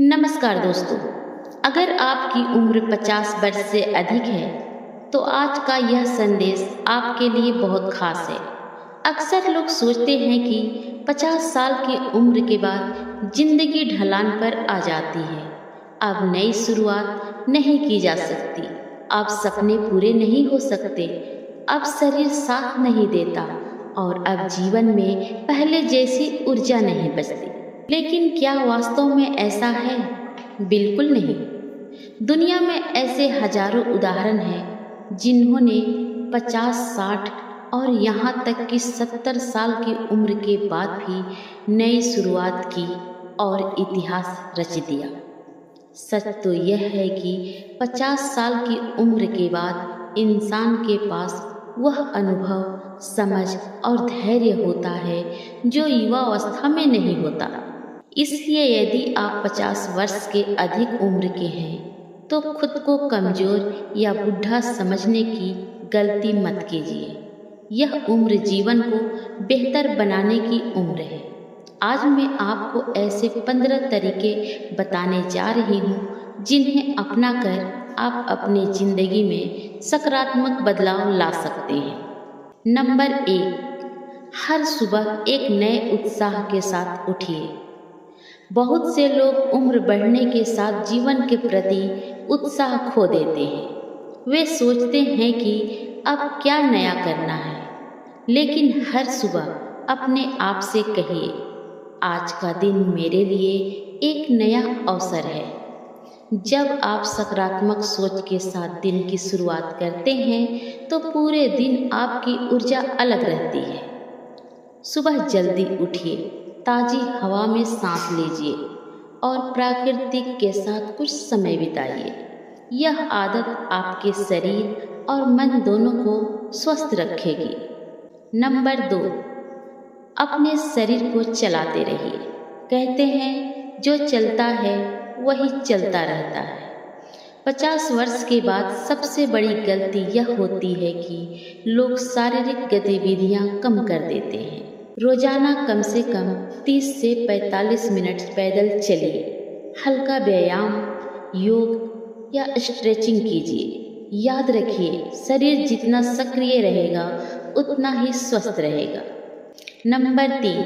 नमस्कार दोस्तों। अगर आपकी उम्र 50 वर्ष से अधिक है तो आज का यह संदेश आपके लिए बहुत खास है। अक्सर लोग सोचते हैं कि 50 साल की उम्र के बाद जिंदगी ढलान पर आ जाती है। अब नई शुरुआत नहीं की जा सकती, अब सपने पूरे नहीं हो सकते, अब शरीर साथ नहीं देता और अब जीवन में पहले जैसी ऊर्जा नहीं बचती। लेकिन क्या वास्तव में ऐसा है? बिल्कुल नहीं। दुनिया में ऐसे हजारों उदाहरण हैं जिन्होंने 50, 60 और यहाँ तक कि 70 साल की उम्र के बाद भी नई शुरुआत की और इतिहास रच दिया। सच तो यह है कि 50 साल की उम्र के बाद इंसान के पास वह अनुभव, समझ और धैर्य होता है जो युवावस्था में नहीं होता। इसलिए यदि आप 50 वर्ष के अधिक उम्र के हैं तो खुद को कमजोर या बुढ़ा समझने की गलती मत कीजिए। यह उम्र जीवन को बेहतर बनाने की उम्र है। आज मैं आपको ऐसे 15 तरीके बताने जा रही हूँ जिन्हें अपनाकर आप अपनी जिंदगी में सकारात्मक बदलाव ला सकते हैं। नंबर 1, हर सुबह एक नए उत्साह के साथ उठिए। बहुत से लोग उम्र बढ़ने के साथ जीवन के प्रति उत्साह खो देते हैं। वे सोचते हैं कि अब क्या नया करना है, लेकिन हर सुबह अपने आप से कहिए, आज का दिन मेरे लिए एक नया अवसर है। जब आप सकारात्मक सोच के साथ दिन की शुरुआत करते हैं तो पूरे दिन आपकी ऊर्जा अलग रहती है। सुबह जल्दी उठिए, ताज़ी हवा में सांस लीजिए और प्रकृति के साथ कुछ समय बिताइए। यह आदत आपके शरीर और मन दोनों को स्वस्थ रखेगी। नंबर 2, अपने शरीर को चलाते रहिए। कहते हैं जो चलता है वही चलता रहता है। 50 वर्ष के बाद सबसे बड़ी गलती यह होती है कि लोग शारीरिक गतिविधियां कम कर देते हैं। रोजाना कम से कम 30 से 45 मिनट पैदल चलिए, हल्का व्यायाम, योग या स्ट्रेचिंग कीजिए। याद रखिए, शरीर जितना सक्रिय रहेगा उतना ही स्वस्थ रहेगा। नंबर 3,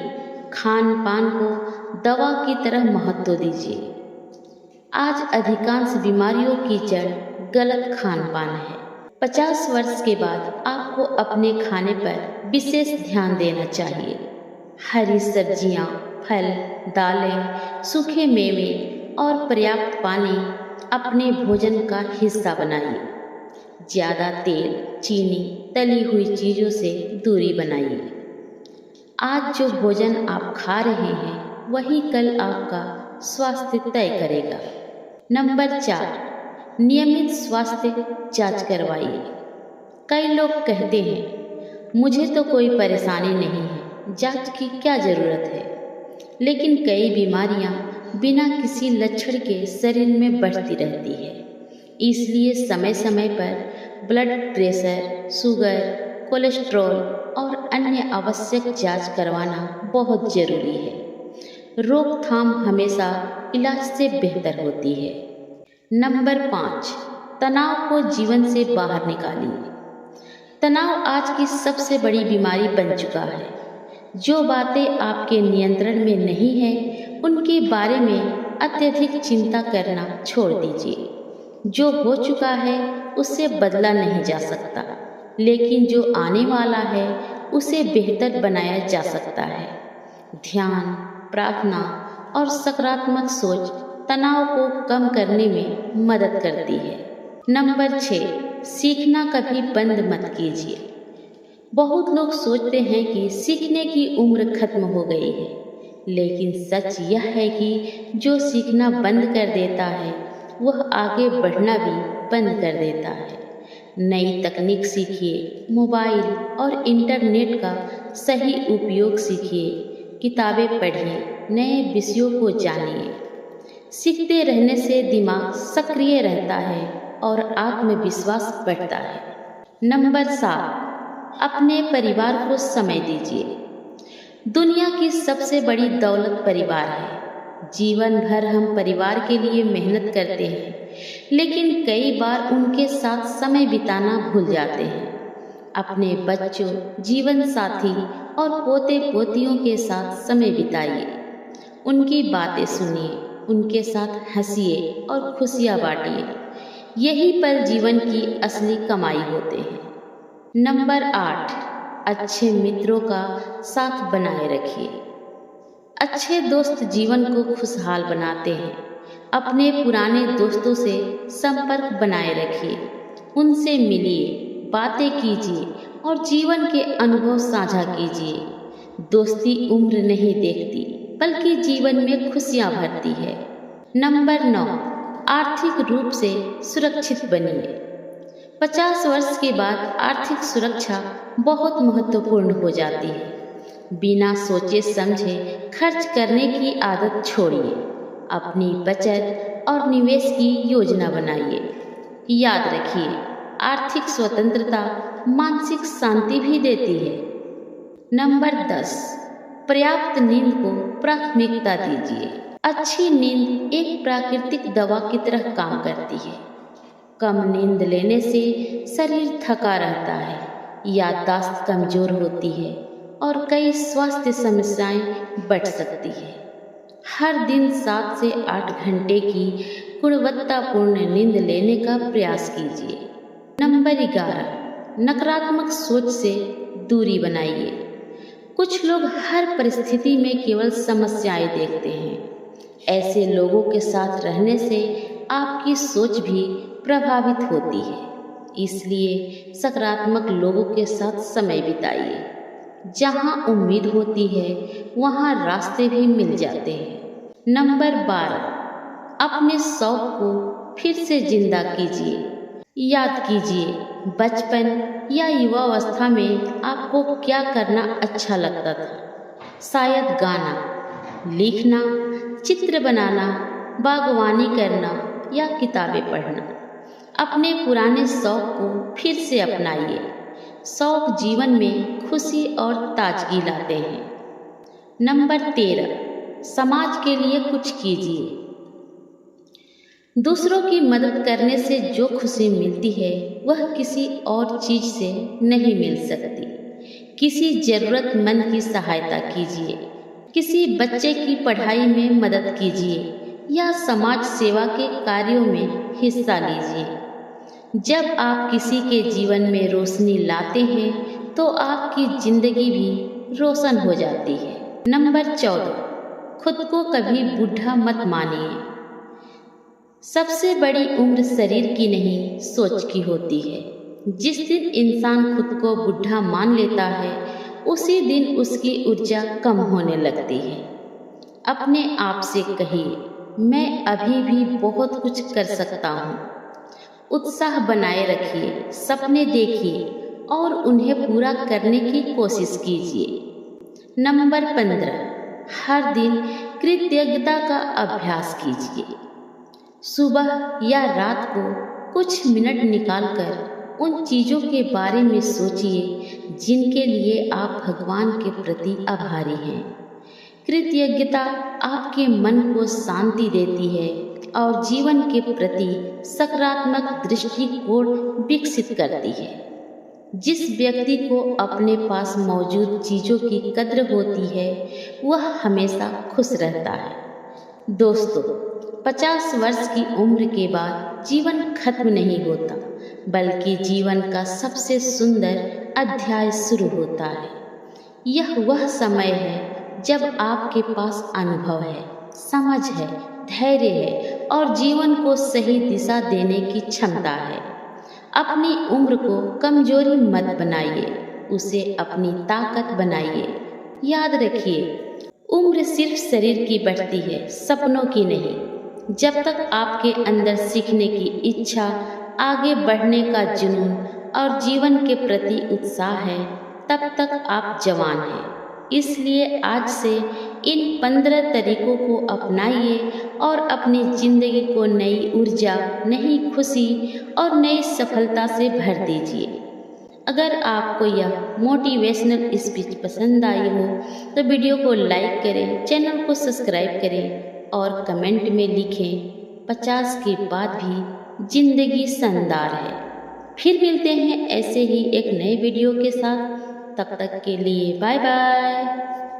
खान पान को दवा की तरह महत्व दीजिए। आज अधिकांश बीमारियों की जड़ गलत खान पान है। 50 वर्ष के बाद आपको अपने खाने पर विशेष ध्यान देना चाहिए। हरी सब्जियां, फल, दालें, सूखे मेवे और पर्याप्त पानी अपने भोजन का हिस्सा बनाइए। ज़्यादा तेल, चीनी, तली हुई चीज़ों से दूरी बनाइए। आज जो भोजन आप खा रहे हैं वही कल आपका स्वास्थ्य तय करेगा। नंबर 4, नियमित स्वास्थ्य जांच करवाइए। कई लोग कहते हैं मुझे तो कोई परेशानी नहीं है, जांच की क्या ज़रूरत है। लेकिन कई बीमारियां बिना किसी लक्षण के शरीर में बढ़ती रहती है। इसलिए समय समय पर ब्लड प्रेशर, शुगर, कोलेस्ट्रॉल और अन्य आवश्यक जांच करवाना बहुत ज़रूरी है। रोकथाम हमेशा इलाज से बेहतर होती है। नंबर 5, तनाव को जीवन से बाहर निकालिए। तनाव आज की सबसे बड़ी बीमारी बन चुका है। जो बातें आपके नियंत्रण में नहीं है उनके बारे में अत्यधिक चिंता करना छोड़ दीजिए। जो हो चुका है उसे बदला नहीं जा सकता, लेकिन जो आने वाला है उसे बेहतर बनाया जा सकता है। ध्यान, प्रार्थना और सकारात्मक सोच तनाव को कम करने में मदद करती है। नंबर 6, सीखना कभी बंद मत कीजिए। बहुत लोग सोचते हैं कि सीखने की उम्र खत्म हो गई है, लेकिन सच यह है कि जो सीखना बंद कर देता है वह आगे बढ़ना भी बंद कर देता है। नई तकनीक सीखिए, मोबाइल और इंटरनेट का सही उपयोग सीखिए, किताबें पढ़िए, नए विषयों को जानिए। सीखते रहने से दिमाग सक्रिय रहता है और आत्मविश्वास बढ़ता है। नंबर 7, अपने परिवार को समय दीजिए। दुनिया की सबसे बड़ी दौलत परिवार है। जीवन भर हम परिवार के लिए मेहनत करते हैं, लेकिन कई बार उनके साथ समय बिताना भूल जाते हैं। अपने बच्चों, जीवन साथी और पोते पोतियों के साथ समय बिताइए। उनकी बातें सुनिए, उनके साथ हंसिए और खुशियाँ बांटिए। यही पल जीवन की असली कमाई होते हैं। नंबर 8, अच्छे मित्रों का साथ बनाए रखिए। अच्छे दोस्त जीवन को खुशहाल बनाते हैं। अपने पुराने दोस्तों से संपर्क बनाए रखिए, उनसे मिलिए, बातें कीजिए और जीवन के अनुभव साझा कीजिए। दोस्ती उम्र नहीं देखती, बल्कि जीवन में खुशियाँ भरती है। नंबर 9, आर्थिक रूप से सुरक्षित बनिए। 50 वर्ष के बाद आर्थिक सुरक्षा बहुत महत्वपूर्ण हो जाती है। बिना सोचे समझे खर्च करने की आदत छोड़िए। अपनी बचत और निवेश की योजना बनाइए। याद रखिए, आर्थिक स्वतंत्रता मानसिक शांति भी देती है। नंबर 10, पर्याप्त नींद को प्राथमिकता दीजिए। अच्छी नींद एक प्राकृतिक दवा की तरह काम करती है। कम नींद लेने से शरीर थका रहता है, याददाश्त कमजोर होती है और कई स्वास्थ्य समस्याएं बढ़ सकती है। हर दिन 7 से 8 घंटे की गुणवत्तापूर्ण नींद लेने का प्रयास कीजिए। नंबर 11, नकारात्मक सोच से दूरी बनाइए। कुछ लोग हर परिस्थिति में केवल समस्याएं देखते हैं। ऐसे लोगों के साथ रहने से आपकी सोच भी प्रभावित होती है। इसलिए सकारात्मक लोगों के साथ समय बिताइए। जहां उम्मीद होती है, वहां रास्ते भी मिल जाते हैं। नंबर 12, अपने शौक को फिर से जिंदा कीजिए। याद कीजिए, बचपन या युवावस्था में आपको क्या करना अच्छा लगता था। शायद गाना, लिखना, चित्र बनाना, बागवानी करना या किताबें पढ़ना। अपने पुराने शौक को फिर से अपनाइए। शौक जीवन में खुशी और ताजगी लाते हैं। नंबर 13, समाज के लिए कुछ कीजिए। दूसरों की मदद करने से जो खुशी मिलती है, वह किसी और चीज से नहीं मिल सकती। किसी जरूरतमंद की सहायता कीजिए, किसी बच्चे की पढ़ाई में मदद कीजिए या समाज सेवा के कार्यों में हिस्सा लीजिए। जब आप किसी के जीवन में रोशनी लाते हैं, तो आपकी जिंदगी भी रोशन हो जाती है। नंबर 14, खुद को कभी बूढ़ा मत मानिए। सबसे बड़ी उम्र शरीर की नहीं, सोच की होती है। जिस दिन इंसान खुद को बूढ़ा मान लेता है, उसी दिन उसकी ऊर्जा कम होने लगती है। अपने आप से कहिए, मैं अभी भी बहुत कुछ कर सकता हूँ। उत्साह बनाए रखिए, सपने देखिए और उन्हें पूरा करने की कोशिश कीजिए। नंबर 15, हर दिन कृतज्ञता का अभ्यास कीजिए। सुबह या रात को कुछ मिनट निकालकर उन चीज़ों के बारे में सोचिए जिनके लिए आप भगवान के प्रति आभारी हैं। कृतज्ञता आपके मन को शांति देती है और जीवन के प्रति सकारात्मक दृष्टिकोण विकसित करती है। जिस व्यक्ति को अपने पास मौजूद चीज़ों की कद्र होती है, वह हमेशा खुश रहता है। दोस्तों, 50 वर्ष की उम्र के बाद जीवन खत्म नहीं होता, बल्कि जीवन का सबसे सुंदर अध्याय शुरू होता है। यह वह समय है जब आपके पास अनुभव है, समझ है, धैर्य है और जीवन को सही दिशा देने की क्षमता है। अपनी उम्र को कमजोरी मत बनाइए, उसे अपनी ताकत बनाइए। याद रखिए, उम्र सिर्फ शरीर की बढ़ती है, सपनों की नहीं। जब तक आपके अंदर सीखने की इच्छा, आगे बढ़ने का जुनून और जीवन के प्रति उत्साह है, तब तक आप जवान हैं। इसलिए आज से इन 15 तरीकों को अपनाइए और अपनी जिंदगी को नई ऊर्जा, नई खुशी और नई सफलता से भर दीजिए। अगर आपको यह मोटिवेशनल स्पीच पसंद आई हो तो वीडियो को लाइक करें, चैनल को सब्सक्राइब करें और कमेंट में लिखें 50 के बाद भी जिंदगी शानदार है। फिर मिलते हैं ऐसे ही एक नए वीडियो के साथ। तब तक के लिए बाय बाय।